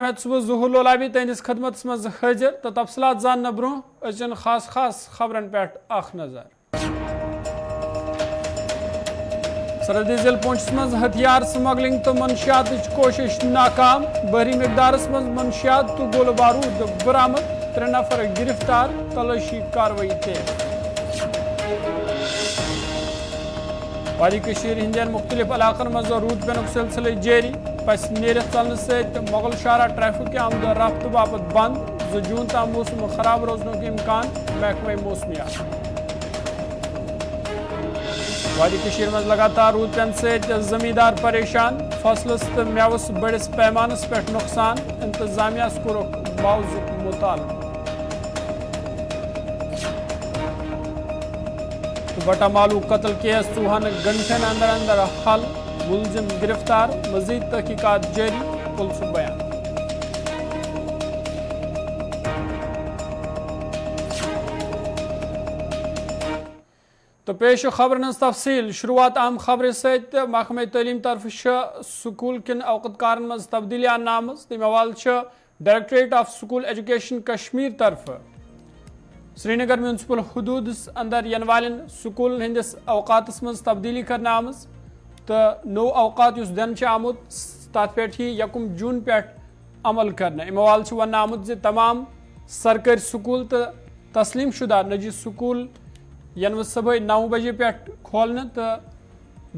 सुबह ज़ुहूर लोलाबी तहदिस खदमत मज हाजिर तो तफसलात जान ब्रो अचन खास खबरन पे नजर। सरहदी जिल पुंछ मज हथियार स्मगलिंग तो मनशियात कोशिश नाकाम, बहरी मकदारस मज मनशियात तो गोल बारूद बरामद, 3 नफर गिरफ्तार, तलाशी कार्रवाई तेज। वादी हंदन मुख्तलिफ इलाकन मज रूद पेन सिलसिले जारी, पस नेरत चलने से मोगल शारा ट्रैफिक के आमद रफ्त बाबत बंद, 2 जून तक मौसम खराब रोजने के इम्कान, महकमा मौसमियात। वादी मज लगातार रूद पेन से जमींदार परेशान, फसलस तो मेवस बड़िस पैमानस पे नुकसान, इंतजामिया कोरुक मौजूद मुतालबा। बटा मालू कत्ल केस 54 घंटन अंदर अंदर हल, मुलजिम गिरफ्तार, मजीद तहकीकात जारी, पुलिस बयान। तो पेश खबर तफसील शुरुआत अहम खबर सत महकमा तलीम तरफ स्कूल किन औकतकार मज तब्दीली आम तवाल directorate of school education Kashmir तरफ श्रीनगर म्यूनसिपल हदूद अंदर यन वालन स्कूल हंदिस अवकात मज तब्दीली कर आम तो नो अवकात दिन आमुत तथ पे 1 जून पे अमल कर अमवाल वन आमुत तमाम सरकारी स्कूल तो तस्लीम शुदा नजी स्कूल यन सुबह 9 बजे पे खोलने तो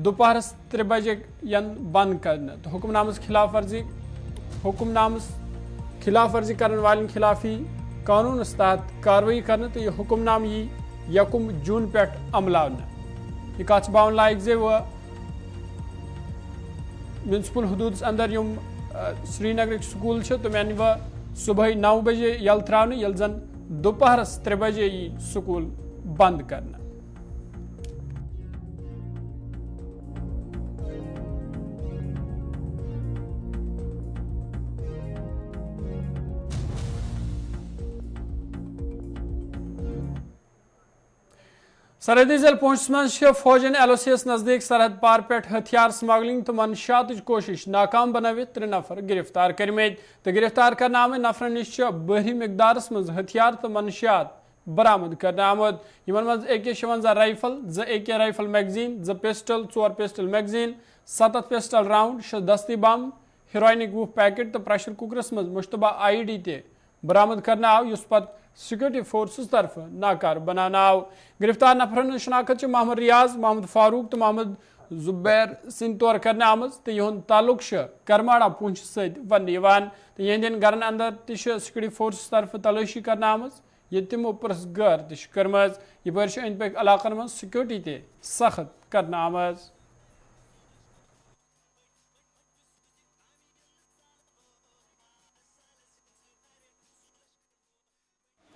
दोपहरस 3 बजे यन बंद कर तो हुक्मनामस खिलाफ वर्जी करने वाले खिलाफी कानून तहत कार्रवाई करने तो यह हुक्मनाम यी 1 जून पे अमलावने। यह कत बावन लायक जे वह म्यूनसिपल हदूद अंदर यम श्रीनगर स्कूल तम अन वह सुबह 9 बजे यल त्रावन यल जन दोपहरस 3 बजे यी स्कूल बंद करना। सरहदी जिल पुंछ मज फौजन LOCS नजदीक सरहद पार पे हथियार स्मगलिंग तो मनशियात कोशिश नाकाम बनवित 3 नफर गिरफ्तार करमेद तो गिरफ्तार करने आम नफरन नश बहरी मकदारस मज हथियार तो मनशियात बरामद करने आमद। यमन मज AK-56 rifle, 2 AK rifle magazine, 2 pistol, 4 pistol magazine, 7 pistol round, 6 दस्ती बम, हेरोइनिक 20 पैकेट तो प्रेशर कुकरस मज मुश्तबा IED ते बरामद करना आव युस पत सिक्योरिटी फोर्सेस तरफ नाकार बनाना आव। गिरफ्तार नफरन शनाखत मोहम्मद रियाज, मोहम्मद फारूक तो मोहम्मद जुबैर सिंह तौर करने आमज तो यहद ताल्लुक करमाड़ा पुंछ वन तो यहंदन गरन अंदर सिक्योरिटी फोर्सेस तरफ तलाशी करने आमज, ये तमो पुरस गर कर्मज यप अंद पक इलाकन मज सिक्योरिटी ते सख्त करने आमज।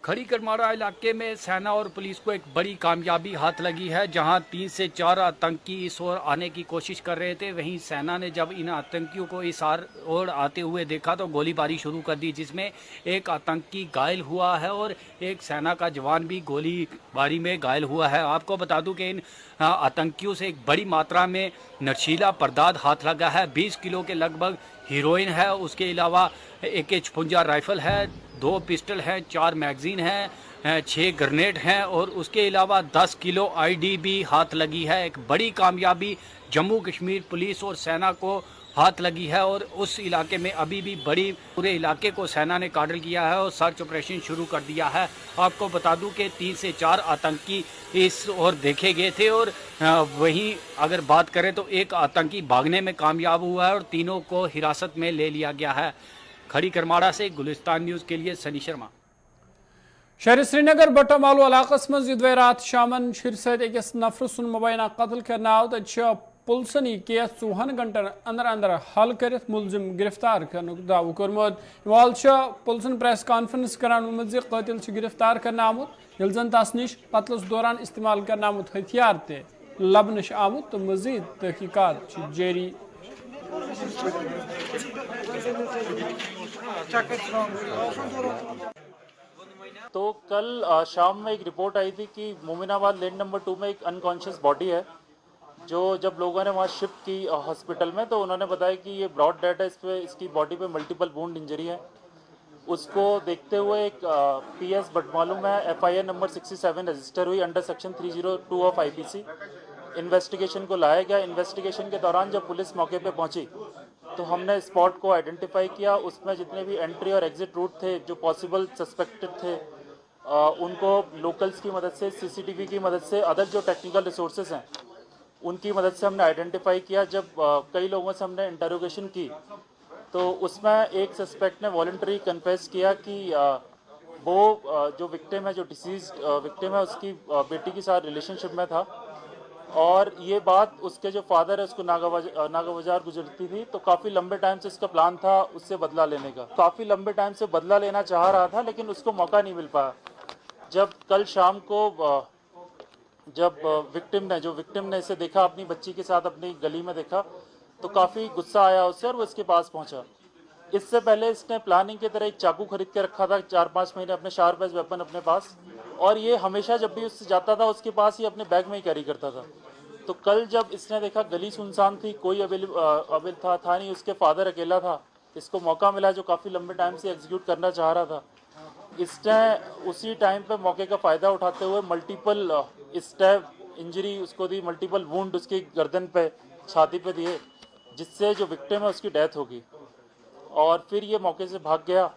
खड़ी करमाड़ा इलाके में सेना और पुलिस को एक बड़ी कामयाबी हाथ लगी है, जहां 3 से 4 आतंकी इस ओर आने की कोशिश कर रहे थे। वहीं सेना ने जब इन आतंकियों को इस ओर आते हुए देखा तो गोलीबारी शुरू कर दी, जिसमें एक आतंकी घायल हुआ है और एक सेना का जवान भी गोलीबारी में घायल हुआ है। आपको बता दूं कि इन आतंकियों से एक बड़ी मात्रा में नशीला पदार्थ हाथ लगा है। 20 किलो के लगभग हीरोइन है, उसके अलावा AK-56 राइफल है, 2 पिस्टल हैं, 4 मैगजीन हैं, 6 ग्रेनेड हैं और उसके अलावा 10 किलो IED भी हाथ लगी है। एक बड़ी कामयाबी जम्मू कश्मीर पुलिस और सेना को हाथ लगी है और उस इलाके में अभी भी पूरे इलाके को सेना ने काडल किया है और सर्च ऑपरेशन शुरू कर दिया है। आपको बता दूं कि 3 से 4 आतंकी इस ओर देखे गए थे और वहीं अगर बात करें तो एक आतंकी भागने में कामयाब हुआ है और तीनों को हिरासत में ले लिया गया है। खड़ी करमाड़ा से गुलिस्तान न्यूज के लिए सनी शर्मा। शहर श्रीनगर बट्टा मालू इलाकस मज रात शामन शिर सत अकिस नफर सुन मुबैना कत्ल करना आव तो पुलिसन यह केस 54 घंटन अंदर अंदर हल कर मुलजिम गिरफ्तार करने दावो कर्मुत। वाल पुलिसन प्रेस कॉन्फ्रेंस करान कतिल गिरफ्तार करना आमुत यल जन तस नश कत्लस दौरान इस्तेमाल करना आमुत हथियार ते लबन आमुत तो मजीद तहकीकात जारी। तो कल शाम में एक रिपोर्ट आई थी कि मोमिनाबाद लेन नंबर 2 में एक अनकॉन्शियस बॉडी है, जब लोगों ने वहाँ शिफ्ट की हॉस्पिटल में, तो उन्होंने बताया कि ये ब्रॉड डेड है, इसकी बॉडी पे मल्टीपल वुंड इंजरी है। उसको देखते हुए एक PS बटमालूम है FIR नंबर 67 रजिस्टर हुई under section 302 of IPC। Investigation को लाया गया। इन्वेस्टिगेशन के दौरान जब पुलिस मौके पे पहुंची तो हमने स्पॉट को आइडेंटिफाई किया। उसमें जितने भी एंट्री और एग्जिट रूट थे जो पॉसिबल सस्पेक्टेड थे, उनको लोकल्स की मदद से, CCTV की मदद से, अदर जो टेक्निकल रिसोर्सेज हैं उनकी मदद से हमने आइडेंटिफाई किया। जब कई लोगों से हमने इंटरोगेशन की तो उसमें एक सस्पेक्ट ने वॉलंटरी कन्फेस किया कि वो जो विक्टिम है, जो डिसीज्ड विक्टिम है, उसकी बेटी के साथ रिलेशनशिप में था और ये बात उसके जो फादर है उसको नागाबाजार गुजरती थी। तो काफ़ी लंबे टाइम से इसका प्लान था उससे बदला लेने का। काफ़ी लंबे टाइम से बदला लेना चाह रहा था लेकिन उसको मौका नहीं मिल पाया। जब कल शाम को जब विक्टिम ने इसे देखा, अपनी बच्ची के साथ अपनी गली में देखा, तो काफ़ी गुस्सा आया उससे और वो इसके पास पहुंचा। इससे पहले इसने प्लानिंग की तरह एक चाकू खरीद के रखा था 4-5 महीने, अपने शार्प एज वेपन अपने पास, और ये हमेशा जब भी उससे जाता था उसके पास ही अपने बैग में ही कैरी करता था। तो कल जब इसने देखा गली सुनसान थी, कोई अवेल था नहीं, उसके फादर अकेला था, इसको मौका मिला जो काफ़ी लंबे टाइम से एग्जीक्यूट करना चाह रहा था। इसने उसी टाइम पे मौके का फ़ायदा उठाते हुए मल्टीपल स्टैब इंजरी उसको दी, मल्टीपल वुंड उसकी गर्दन पे, छाती पे दिए, जिससे जो विक्टिम है उसकी डेथ होगी और फिर ये मौके से भाग गया।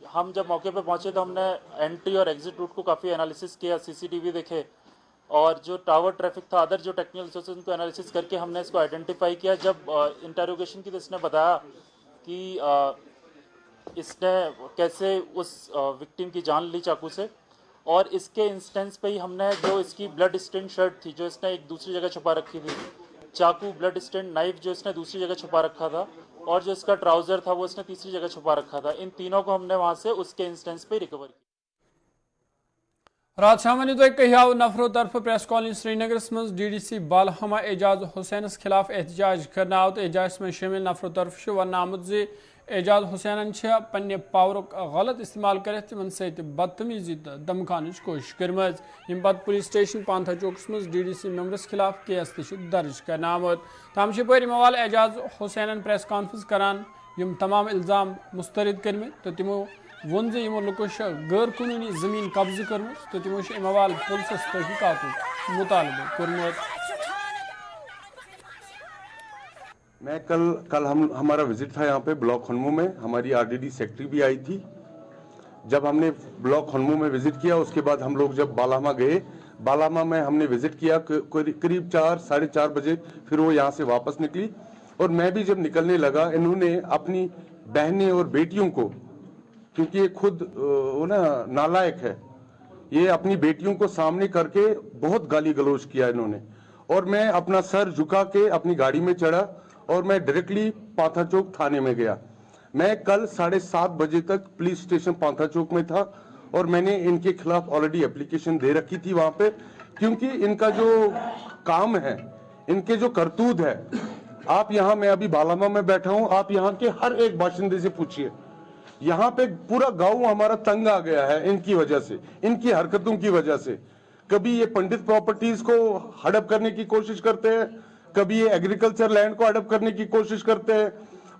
हम जब मौके पे पहुंचे तो हमने एंट्री और एग्जिट रूट को काफ़ी एनालिसिस किया, CCTV देखे और जो टावर ट्रैफिक था, अदर जो टेक्निकल रिसोर्सेज उनको एनालिसिस करके हमने इसको आइडेंटिफाई किया। जब इंटरोगेशन की तो इसने बताया कि इसने कैसे उस विक्टिम की जान ली चाकू से, और इसके इंस्टेंस पे ही हमने जो इसकी ब्लड स्टेन शर्ट थी जो इसने एक दूसरी जगह छुपा रखी थी, चाकू, ब्लड स्टेन नाइफ जो इसने दूसरी जगह छुपा रखा था, और जो इसका ट्राउज़र था वो इसने तीसरी जगह छुपा रखा था, इन तीनों को हमने वहाँ से उसके इंस्टेंस पे रिकवर किया। रात शाम तो कहो नफरों तरफ प्रेस कॉलोनी श्रीनगर मज DDC बालहमा एजाज हुसैनस खिलाफ एहतजाज करना आव तो एहतजाज में शामिल नफरों तरफ वन आमुत जे एजाज हुसैन पन्ने पावरुक गलत इस्तेमाल कर तिमन सत बदतमीजी तो धमकान कोशिश कर्म। पत् पुलिस स्टेशन पांथा चौकस मज DDC मेंबरस खिलाफ केस दर्ज कर आमुत। तम हवाल एजाज हुसैन प्रेस कॉन्फ्रेंस करान यम तमाम इल्जाम मुस्तरद कर्म तो तिमो वोन जे यमो लुको गैर कानूनी जमीन कब्ज कर्म तो तिमो हवाल पुलिस तहकीकात मुतालबा कोर्मुत। मैं कल हमारा विजिट था यहाँ पे ब्लॉक खनमू में, हमारी RDD सेक्रेटरी भी आई थी। जब हमने ब्लॉक खनमू में विजिट किया उसके बाद हम लोग जब बालामा गए, बालामा में हमने विजिट किया करीब 4-4:30 बजे, फिर वो यहाँ से वापस निकली और मैं भी जब निकलने लगा इन्होंने अपनी बहनें और बेटियों को, क्योंकि ये खुद वो ना नालायक है, ये अपनी बेटियों को सामने करके बहुत गाली गलौज किया इन्होंने, और मैं अपना सर झुका के अपनी गाड़ी में चढ़ा और मैं डायरेक्टली पांथा चौक थाने में गया। मैं कल 7:30 बजे तक पुलिस स्टेशन पांथा चौक में था और मैंने इनके खिलाफ ऑलरेडी एप्लीकेशन दे रखी थी वहां पे, क्योंकि इनका जो काम है, इनके जो करतूत है, आप यहाँ, मैं अभी बालामा में बैठा हूँ, आप यहाँ के हर एक बाशिंदे से पूछिए, यहाँ पे पूरा गांव हमारा तंग आ गया है इनकी वजह से, इनकी हरकतों की वजह से। कभी ये पंडित प्रॉपर्टीज को हड़प करने की कोशिश करते हैं, कभी ये एग्रीकल्चर लैंड को हड़प करने की कोशिश करते हैं,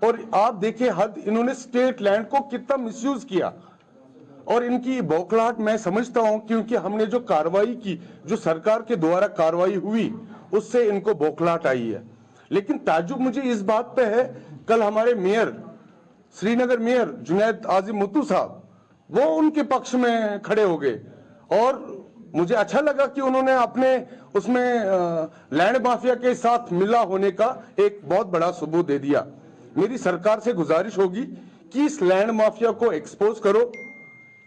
और आप देखिए हद, इन्होंने स्टेट लैंड को कितना मिसयूज किया। और इनकी बौखलाहट मैं समझता हूं, क्योंकि हमने जो कार्रवाई की, जो सरकार के द्वारा कार्रवाई हुई, उससे इनको बौखलाहट आई है। लेकिन ताज्जुब मुझे इस बात पे है, कल हमारे मेयर, श्रीनगर मेयर जुनैद आजिम मुत्तू साहब, वो उनके पक्ष में खड़े हो गए और मुझे अच्छा लगा कि उन्होंने अपने उसमें लैंड माफिया के साथ मिला होने का एक बहुत बड़ा सबूत दे दिया। मेरी सरकार से गुजारिश होगी कि इस लैंड माफिया को एक्सपोज करो।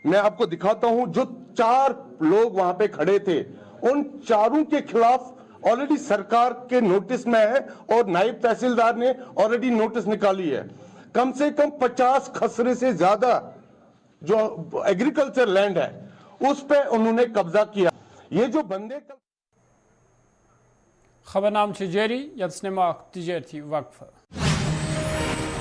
मैं आपको दिखाता हूं, जो 4 लोग वहां पे खड़े थे, उन चारों के खिलाफ ऑलरेडी सरकार के नोटिस में है और नायब तहसीलदार ने ऑलरेडी नोटिस निकाली है। कम से कम 50 खसरे से ज्यादा जो एग्रीकल्चर लैंड है उस पे उन्होंने कब्जा किया। ये जो बंदे खबरनाम जारी, यत्स निमाक तिजारती वक्फ।